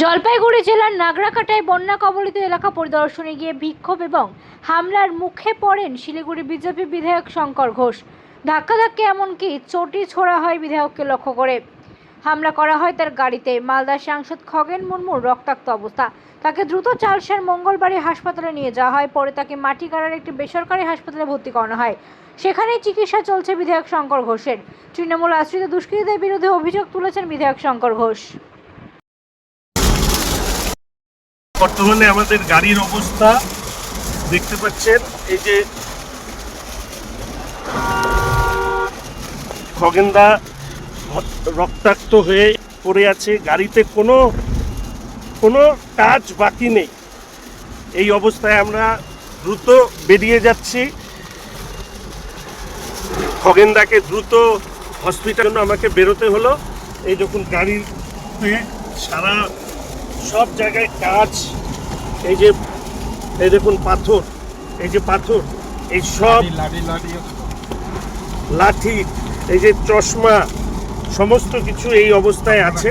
জলপাইগুড়ি জেলার নাগরাকাটায় বন্যা কবলিত এলাকা পরিদর্শনে গিয়ে বিক্ষোভ এবং হামলার মুখে পড়েন শিলিগুড়ি বিজেপি বিধায়ক শঙ্কর ঘোষ। ধাক্কাধাক্কি এমনকি চটি ছোড়া হয় বিধায়ককে লক্ষ্য করে। হামলা করা হয় তার গাড়িতে। মালদা সাংসদ খগেন মুর্মুর রক্তাক্ত অবস্থা। তাকে দ্রুত চালসার মঙ্গলবাড়ি হাসপাতালে নিয়ে যাওয়া হয়। পরে তাকে মাটিগাড়ার একটি বেসরকারি হাসপাতালে ভর্তি করানো হয়। সেখানেই চিকিৎসা চলছে বিধায়ক শঙ্কর ঘোষের। তৃণমূল আশ্রিত দুষ্কৃতীদের বিরুদ্ধে অভিযোগ তুলেছেন বিধায়ক শঙ্কর ঘোষ। বর্তমানে আমাদের গাড়ির অবস্থা দেখতে পাচ্ছেন, এই যে খগেনদা রক্তাক্ত হয়ে পড়ে আছে, গাড়িতে কোনো কাজ বাকি নেই। এই অবস্থায় আমরা দ্রুত বেরিয়ে যাচ্ছি। খগেনদাকে দ্রুত হসপিটালে আমাকে বেরোতে হলো। এই যখন গাড়ির সারা সব জায়গায় কাজ, এই দেখুন পাথর, এই যে পাথর, এই সব লাঠি, এই যে চশমা, সমস্ত কিছু এই অবস্থায় আছে।